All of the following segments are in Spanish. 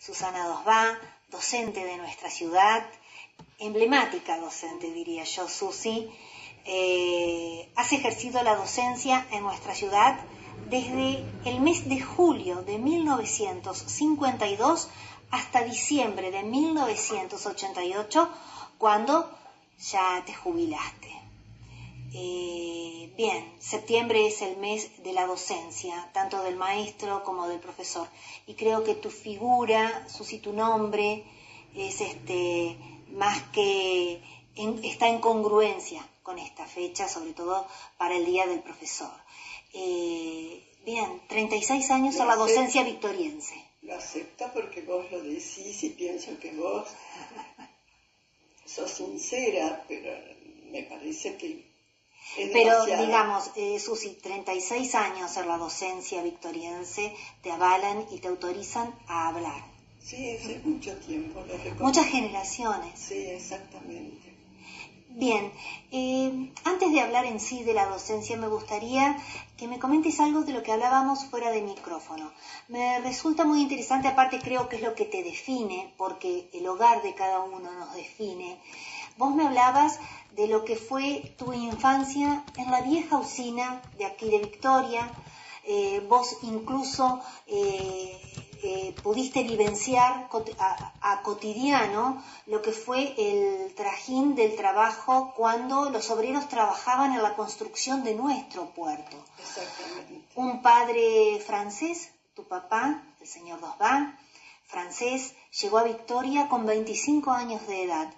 Susana Dosbá, docente de nuestra ciudad, emblemática docente, diría yo, Susi. Has ejercido la docencia en nuestra ciudad desde el mes de julio de 1952 hasta diciembre de 1988, cuando ya te jubilaste. Bien, septiembre es el mes de la docencia, tanto del maestro como del profesor. Y creo que tu figura, Susi, tu nombre, es más que está en congruencia con esta fecha, sobre todo para el Día del Profesor. Bien, 36 años en la docencia victoriense. Lo acepto porque vos lo decís y pienso que vos sos sincera, pero me parece que es pero demasiado. Digamos, Susi, 36 años en la docencia victoriense te avalan y te autorizan a hablar. Sí, es mucho tiempo. Muchas generaciones. Sí, exactamente. Bien, antes de hablar en sí de la docencia, me gustaría que me comentes algo de lo que hablábamos fuera de micrófono. Me resulta muy interesante, aparte creo que es lo que te define, porque el hogar de cada uno nos define. Vos me hablabas de lo que fue tu infancia en la vieja usina de aquí de Victoria. Vos incluso pudiste vivenciar a cotidiano lo que fue el trajín del trabajo cuando los obreros trabajaban en la construcción de nuestro puerto. Exactamente. Un padre francés, tu papá, el señor Dosbá, francés, llegó a Victoria con 25 años de edad.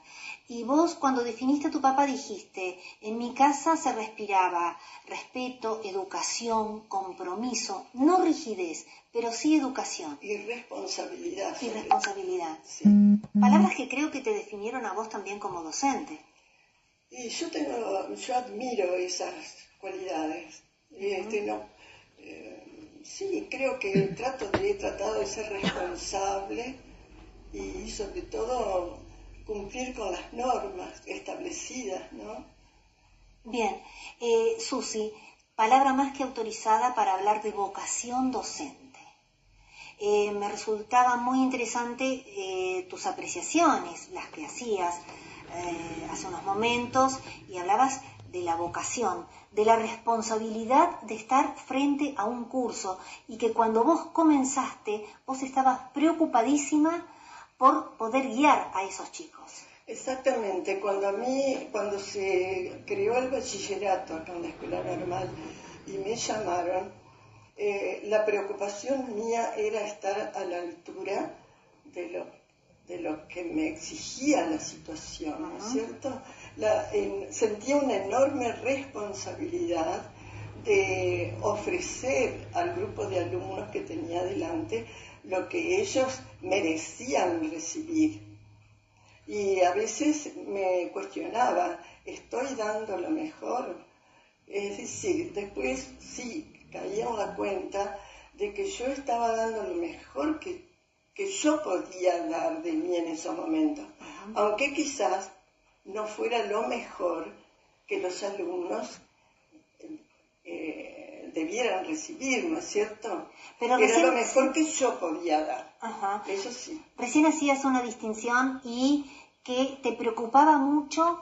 Y vos, cuando definiste a tu papá, dijiste, en mi casa se respiraba respeto, educación, compromiso, no rigidez, pero sí educación. Y responsabilidad. Y responsabilidad. Sí. Palabras que creo que te definieron a vos también como docente. Y yo admiro esas cualidades. Sí, creo que he tratado de ser responsable y sobre todo cumplir con las normas establecidas, ¿no? Bien, Susi, palabra más que autorizada para hablar de vocación docente. Me resultaba muy interesante tus apreciaciones, las que hacías hace unos momentos, y hablabas de la vocación, de la responsabilidad de estar frente a un curso, y que cuando vos comenzaste, vos estabas preocupadísima por poder guiar a esos chicos. Exactamente, cuando se creó el bachillerato acá en la escuela normal y me llamaron, la preocupación mía era estar a la altura de lo que me exigía la situación, ¿no es cierto? Sentía una enorme responsabilidad de ofrecer al grupo de alumnos que tenía delante lo que ellos merecían recibir. Y a veces me cuestionaba, ¿estoy dando lo mejor? Es decir, después sí caía en la cuenta de que yo estaba dando lo mejor que yo podía dar de mí en esos momentos, aunque quizás no fuera lo mejor que los alumnos debieran recibir, ¿no es cierto? Pero era lo mejor que yo podía dar. Ajá. Eso sí. Recién hacías una distinción y que te preocupaba mucho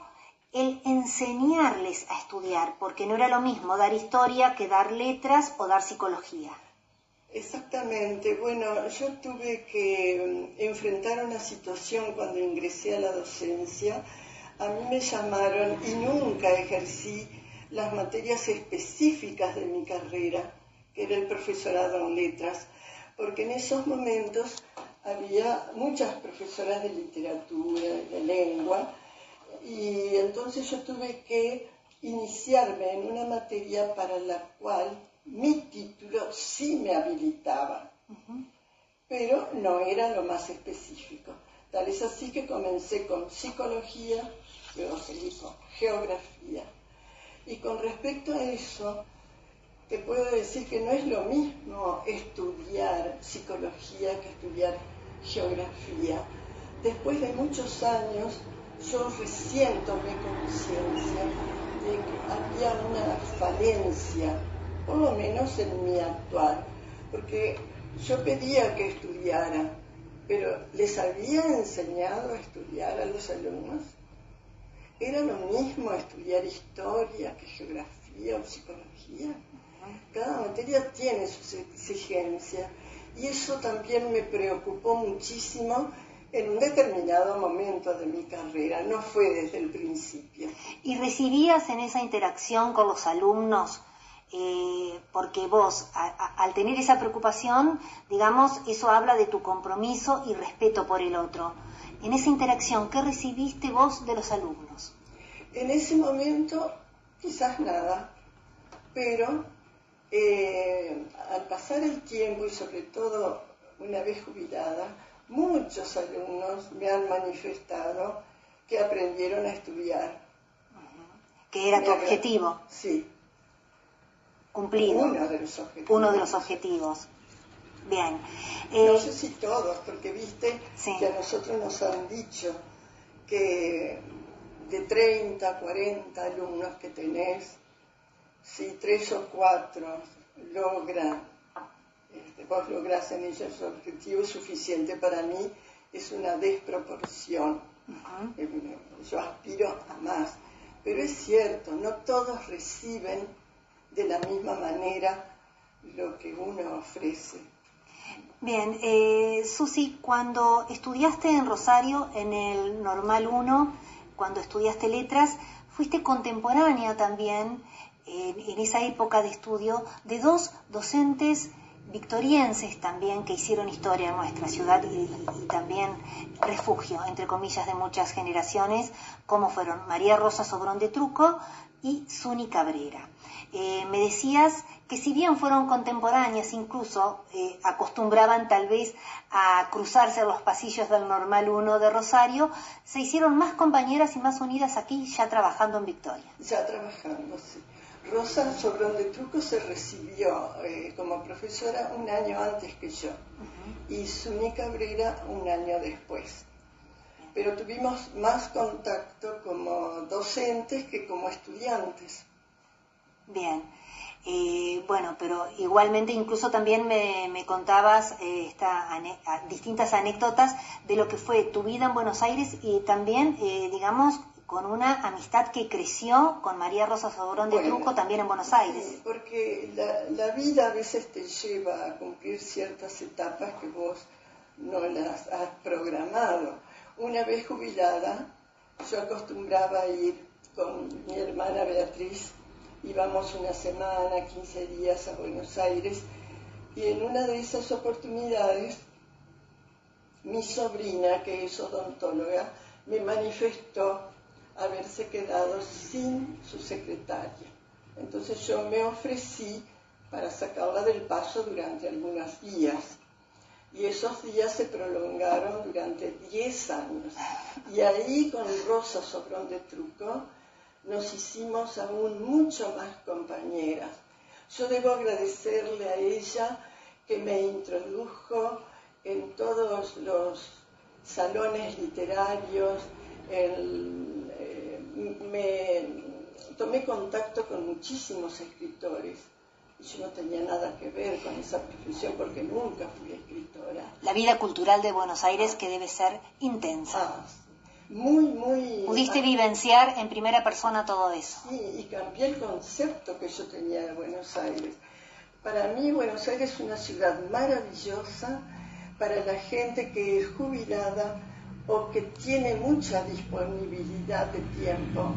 el enseñarles a estudiar, porque no era lo mismo dar historia que dar letras o dar psicología. Exactamente. Bueno, yo tuve que enfrentar una situación cuando ingresé a la docencia. A mí me llamaron y nunca ejercí las materias específicas de mi carrera, que era el profesorado en letras, porque en esos momentos había muchas profesoras de literatura, de lengua, y entonces yo tuve que iniciarme en una materia para la cual mi título sí me habilitaba, pero no era lo más específico. Tal es así que comencé con psicología, luego seguí con geografía. Y con respecto a eso, te puedo decir que no es lo mismo estudiar psicología que estudiar geografía. Después de muchos años, yo recién tomé conciencia de que había una falencia, por lo menos en mi actual, porque yo pedía que estudiara, pero ¿les había enseñado a estudiar a los alumnos? ¿Era lo mismo estudiar historia que geografía o psicología? Cada materia tiene sus exigencias y eso también me preocupó muchísimo en un determinado momento de mi carrera, no fue desde el principio. ¿Y recibías en esa interacción con los alumnos, porque vos, al tener esa preocupación, digamos, eso habla de tu compromiso y respeto por el otro? En esa interacción, ¿qué recibiste vos de los alumnos? En ese momento, quizás nada, pero al pasar el tiempo y sobre todo una vez jubilada, muchos alumnos me han manifestado que aprendieron a estudiar. ¿Que era tu objetivo? Sí. Cumplido. Uno de los objetivos. Uno de los objetivos. Bien. No sé si todos, porque viste sí. que a nosotros nos han dicho que de 30, 40 alumnos que tenés, si 3 o 4 logran, vos lográs en ellos el objetivo suficiente, para mí es una desproporción. Yo aspiro a más, pero es cierto, no todos reciben de la misma manera lo que uno ofrece. Bien, Susi, cuando estudiaste en Rosario, en el Normal 1, cuando estudiaste letras, fuiste contemporánea también, en esa época de estudio, de dos docentes victorienses también que hicieron historia en nuestra ciudad y también refugio, entre comillas, de muchas generaciones, como fueron María Rosa Sobrón de Truco y Zuni Cabrera. Me decías que si bien fueron contemporáneas, incluso acostumbraban tal vez a cruzarse a los pasillos del Normal 1 de Rosario, se hicieron más compañeras y más unidas aquí, ya trabajando en Victoria. Ya trabajando, sí. Rosa Sobrón de Truco se recibió como profesora un año antes que yo, y Zuni Cabrera un año después. Pero tuvimos más contacto como docentes que como estudiantes. Bien. Bueno, pero igualmente incluso también me contabas distintas anécdotas de lo que fue tu vida en Buenos Aires y también, digamos, con una amistad que creció con María Rosa Sobrón de Truco también en Buenos Aires. Sí, porque la vida a veces te lleva a cumplir ciertas etapas que vos no las has programado. Una vez jubilada, yo acostumbraba a ir con mi hermana Beatriz, íbamos una semana, 15 días a Buenos Aires, y en una de esas oportunidades, mi sobrina, que es odontóloga, me manifestó haberse quedado sin su secretaria. Entonces yo me ofrecí para sacarla del paso durante algunos días. Y esos días se prolongaron durante 10 años. Y ahí con Rosa Sobrón de Truco nos hicimos aún mucho más compañeras. Yo debo agradecerle a ella que me introdujo en todos los salones literarios, me tomé contacto con muchísimos escritores. Y yo no tenía nada que ver con esa profesión porque nunca fui escritora. La vida cultural de Buenos Aires que debe ser intensa. Muy... ¿Pudiste vivenciar en primera persona todo eso? Sí, y cambié el concepto que yo tenía de Buenos Aires. Para mí Buenos Aires es una ciudad maravillosa para la gente que es jubilada o que tiene mucha disponibilidad de tiempo,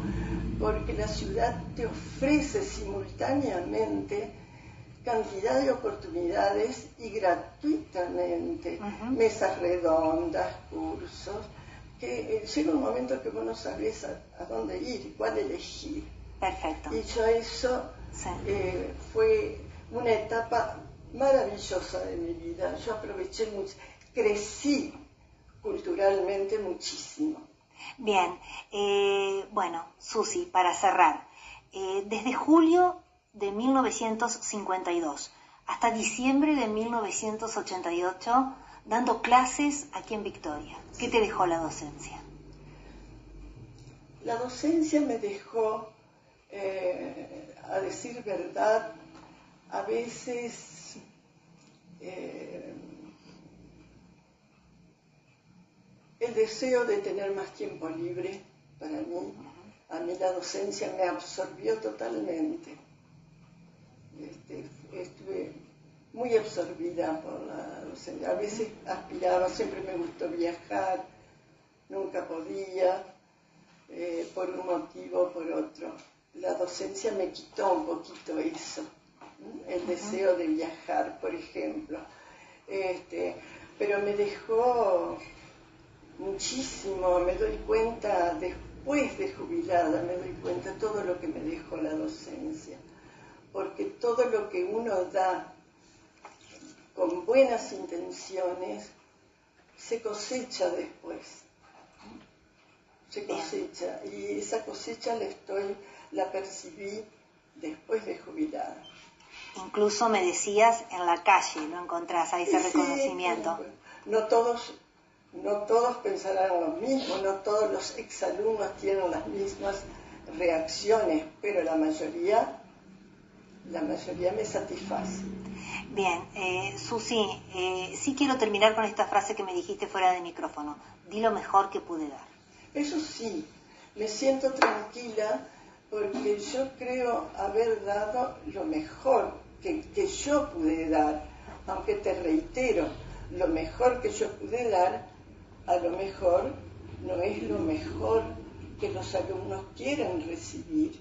porque la ciudad te ofrece simultáneamente cantidad de oportunidades y gratuitamente, mesas redondas, cursos, que llega un momento que vos no sabés a dónde ir y cuál elegir. Perfecto. Y yo eso fue una etapa maravillosa de mi vida. Yo aproveché mucho, crecí culturalmente muchísimo. Bien, bueno, Susi, para cerrar, desde julio de 1952 hasta diciembre de 1988, dando clases aquí en Victoria. ¿Qué te dejó la docencia? La docencia me dejó, a decir verdad, a veces el deseo de tener más tiempo libre para mí. A mí la docencia me absorbió totalmente. Estuve muy absorbida por la docencia. A veces aspiraba, siempre me gustó viajar, nunca podía, por un motivo o por otro. La docencia me quitó un poquito eso, el deseo de viajar, por ejemplo. Pero me dejó muchísimo, me doy cuenta después de jubilada, me doy cuenta todo lo que me dejó la docencia, porque todo lo que uno da con buenas intenciones se cosecha después, se cosecha, y esa cosecha la percibí después de jubilada. Incluso me decías, en la calle lo encontrás, a ese reconocimiento. No todos pensarán lo mismo, no todos los exalumnos tienen las mismas reacciones, pero la mayoría me satisface. Bien, Susi, sí quiero terminar con esta frase que me dijiste fuera de micrófono. Di lo mejor que pude dar. Eso sí, me siento tranquila porque yo creo haber dado lo mejor que yo pude dar, aunque te reitero, lo mejor que yo pude dar, a lo mejor no es lo mejor que los alumnos quieren recibir,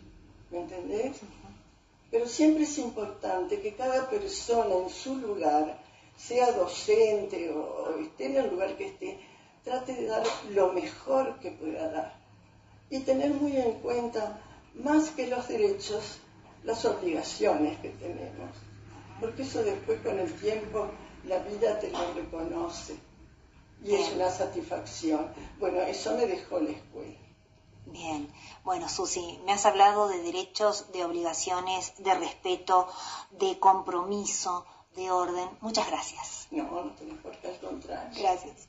¿me entendés? Pero siempre es importante que cada persona en su lugar, sea docente o esté en el lugar que esté, trate de dar lo mejor que pueda dar. Y tener muy en cuenta, más que los derechos, las obligaciones que tenemos. Porque eso después con el tiempo la vida te lo reconoce. Y es una satisfacción. Bueno, eso me dejó la escuela. Bien, bueno, Susi, me has hablado de derechos, de obligaciones, de respeto, de compromiso, de orden. Muchas gracias. No tenés por qué, al contrario. Gracias.